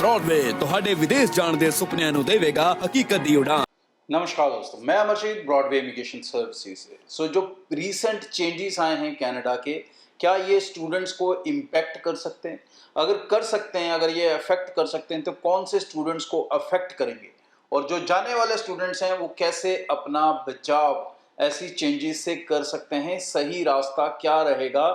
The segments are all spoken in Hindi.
ब्रॉडवे ਤੁਹਾਡੇ ਵਿਦੇਸ਼ ਜਾਣ ਦੇ ਸੁਪਨਿਆਂ ਨੂੰ ਦੇਵੇਗਾ ਹਕੀਕਤ ਦੀ ਉਡਾਨ। नमस्कार दोस्तों, मैं अमरजीत ब्रॉडवे इमिग्रेशन सर्विसेज से। सो जो रीसेंट चेंजेस आए हैं कनाडा के, क्या ये स्टूडेंट्स को इम्पैक्ट कर सकते हैं? अगर कर सकते हैं, अगर ये अफेक्ट कर सकते हैं तो कौन से स्टूडेंट्स को अफेक्ट करेंगे, और जो जाने वाले स्टूडेंट्स हैं वो कैसे अपना बचाव ऐसी चेंजेस से कर सकते हैं? सही रास्ता क्या रहेगा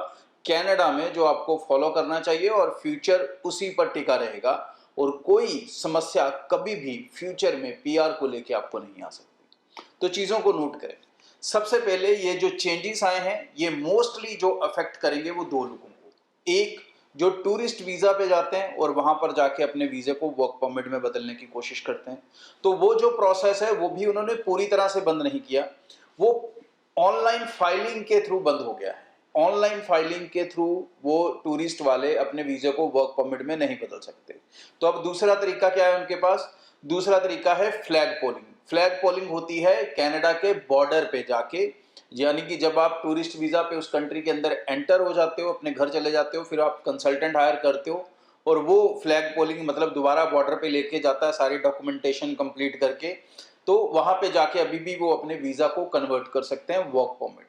कनाडा में जो आपको फॉलो करना चाहिए और फ्यूचर उसी पर टिका रहेगा, और कोई समस्या कभी भी फ्यूचर में पीआर को लेके आपको नहीं आ सकती। तो चीज़ों को नोट करें। सबसे पहले ये जो चेंजेस आए हैं ये मोस्टली जो अफेक्ट करेंगे वो दो लोगों को। एक जो टूरिस्ट वीज़ा पे जाते हैं और वहाँ पर जाके अपने वीज़े को वर्क परमिट में बदलने की कोशिश करते हैं, तो वो जो प्रोसेस है वो भी उन्होंने पूरी तरह से बंद नहीं किया, वो ऑनलाइन फाइलिंग के थ्रू बंद हो गया है। ऑनलाइन फाइलिंग के थ्रू वो टूरिस्ट वाले अपने वीज़े को वर्क परमिट में नहीं बदल सकते। तो अब दूसरा तरीका क्या है उनके पास? दूसरा तरीका है फ्लैग पोलिंग। फ्लैग पोलिंग होती है कनाडा के बॉर्डर पे जाके, यानी कि जब आप टूरिस्ट वीज़ा पे उस कंट्री के अंदर एंटर हो जाते हो, अपने घर चले जाते हो, फिर आप कंसल्टेंट हायर करते हो और वो फ्लैग पोलिंग मतलब दोबारा बॉर्डर पे लेके जाता है सारी डॉक्यूमेंटेशन कंप्लीट करके, तो वहाँ पे जाके अभी भी वो अपने वीज़ा को कन्वर्ट कर सकते हैं वर्क परमिट में।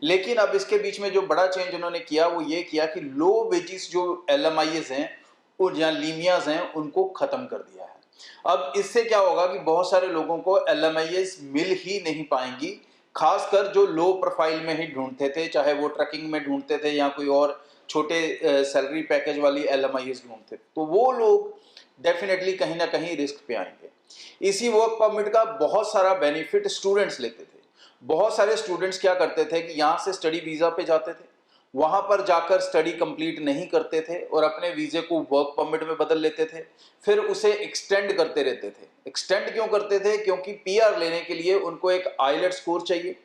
लेकिन अब इसके बीच में जो बड़ा चेंज उन्होंने किया वो ये किया कि लो वेजेस जो LMIs हैं और या लीमियाज हैं उनको खत्म कर दिया है। अब इससे क्या होगा कि बहुत सारे लोगों को LMIs मिल ही नहीं पाएंगी, खासकर जो लो प्रोफाइल में ही ढूंढते थे, चाहे वो ट्रकिंग में ढूंढते थे या कोई और छोटे सैलरी पैकेज वाली LMIs ढूंढते थे, तो वो लोग डेफिनेटली कहीं ना कहीं रिस्क पे आएंगे। इसी वर्क परमिट का बहुत सारा बेनिफिट स्टूडेंट्स लेते थे। बहुत सारे स्टूडेंट्स क्या करते थे कि यहाँ से स्टडी वीज़ा पे जाते थे, वहाँ पर जाकर स्टडी कंप्लीट नहीं करते थे और अपने वीज़े को वर्क परमिट में बदल लेते थे, फिर उसे एक्सटेंड करते रहते थे। एक्सटेंड क्यों करते थे? क्योंकि पीआर लेने के लिए उनको एक आइलेट्स स्कोर चाहिए,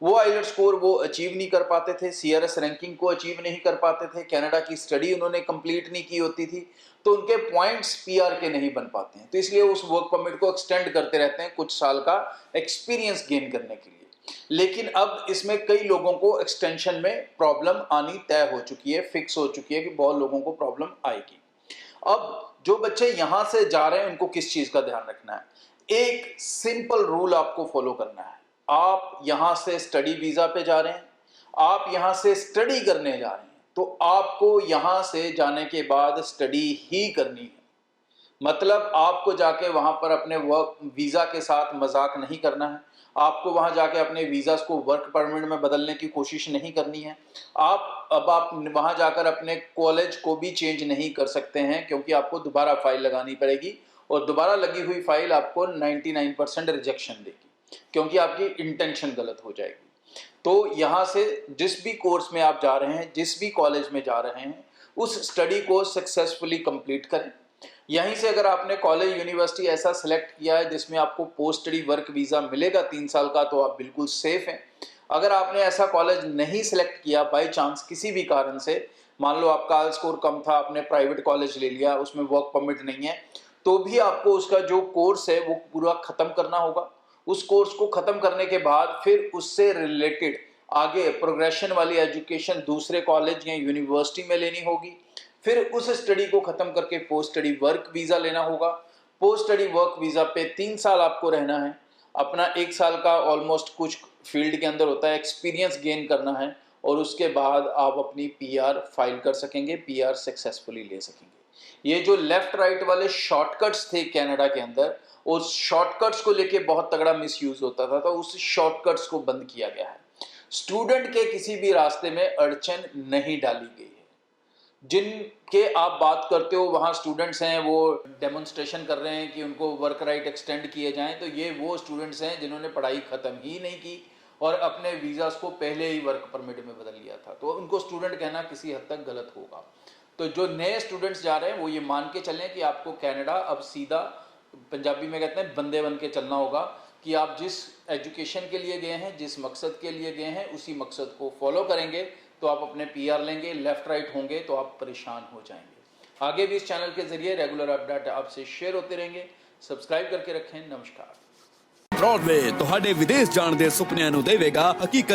वो आइलेट्स स्कोर वो अचीव नहीं कर पाते थे, CRS रैंकिंग को अचीव नहीं कर पाते थे, कनाडा की स्टडी उन्होंने कंप्लीट नहीं की होती थी, तो उनके पॉइंट्स पीआर के नहीं बन पाते हैं, तो इसलिए उस वर्क परमिट को एक्सटेंड करते रहते हैं कुछ साल का एक्सपीरियंस गेन करने के लिए। लेकिन अब इसमें कई लोगों को एक्सटेंशन में प्रॉब्लम आनी तय हो चुकी है, फिक्स हो चुकी है कि बहुत लोगों को प्रॉब्लम आएगी। अब जो बच्चे यहां से जा रहे हैं उनको किस चीज का ध्यान रखना है? एक सिंपल रूल आपको फॉलो करना है। आप यहां से स्टडी वीजा पे जा रहे हैं, आप यहां से स्टडी करने जा रहे हैं, तो आपको यहां से जाने के बाद स्टडी ही करनी है। मतलब आपको जाके वहां पर अपने वर्क वीजा के साथ मजाक नहीं करना है, आपको वहां जाके अपने वीज़ा को वर्क परमिट में बदलने की कोशिश नहीं करनी है। आप वहां जाकर अपने कॉलेज को भी चेंज नहीं कर सकते हैं, क्योंकि आपको दोबारा फाइल लगानी पड़ेगी और दोबारा लगी हुई फाइल आपको 99% रिजेक्शन देगी, क्योंकि आपकी इंटेंशन गलत हो जाएगी। तो यहाँ से जिस भी कोर्स में आप जा रहे हैं, जिस भी कॉलेज में जा रहे हैं, उस स्टडी को सक्सेसफुली कंप्लीट करें। यहीं से अगर आपने कॉलेज यूनिवर्सिटी ऐसा सिलेक्ट किया है जिसमें आपको पोस्ट स्टडी वर्क वीज़ा मिलेगा 3 साल का, तो आप बिल्कुल सेफ हैं। अगर आपने ऐसा कॉलेज नहीं सिलेक्ट किया बाय चांस किसी भी कारण से, मान लो आपका आइएलटीएस स्कोर कम था, आपने प्राइवेट कॉलेज ले लिया, उसमें वर्क परमिट नहीं है, तो भी आपको उसका जो कोर्स है वो पूरा ख़त्म करना होगा। उस कोर्स को ख़त्म करने के बाद फिर उससे रिलेटेड आगे प्रोग्रेशन वाली एजुकेशन दूसरे कॉलेज या यूनिवर्सिटी में लेनी होगी। फिर उस स्टडी को खत्म करके पोस्ट स्टडी वर्क वीज़ा लेना होगा। पोस्ट स्टडी वर्क वीज़ा पे 3 साल आपको रहना है, अपना 1 साल का ऑलमोस्ट कुछ फील्ड के अंदर होता है एक्सपीरियंस गेन करना है, और उसके बाद आप अपनी पीआर फाइल कर सकेंगे, पीआर सक्सेसफुली ले सकेंगे। ये जो लेफ्ट राइट वाले शॉर्टकट्स थे कनाडा के अंदर, उस शॉर्टकट्स को लेके बहुत तगड़ा मिसयूज होता था, तो उस शॉर्टकट्स को बंद किया गया है। स्टूडेंट के किसी भी रास्ते में अड़चन नहीं डाली गई है। जिनके आप बात करते हो वहाँ स्टूडेंट्स हैं, वो डेमोन्स्ट्रेशन कर रहे हैं कि उनको वर्क राइट एक्सटेंड किए जाएं, तो ये वो स्टूडेंट्स हैं जिन्होंने पढ़ाई ख़त्म ही नहीं की और अपने वीज़ास को पहले ही वर्क परमिट में बदल लिया था, तो उनको स्टूडेंट कहना किसी हद तक गलत होगा। तो जो नए स्टूडेंट्स जा रहे हैं वो ये मान के चलें कि आपको कनाडा अब सीधा, पंजाबी में कहते हैं बंदे बन के चलना होगा, कि आप जिस एजुकेशन के लिए गए हैं, जिस मकसद के लिए गए हैं, उसी मकसद को फॉलो करेंगे तो आप अपने पीआर लेंगे। लेफ्ट राइट होंगे तो आप परेशान हो जाएंगे। आगे भी इस चैनल के जरिए रेगुलर अपडेट आपसे शेयर होते रहेंगे। सब्सक्राइब करके रखें। नमस्कार। ब्रॉडवे ਤੁਹਾਡੇ ਵਿਦੇਸ਼ ਜਾਣ ਦੇ ਸੁਪਨਿਆਂ ਨੂੰ ਦੇਵੇਗਾ ਹਕੀਕਤ।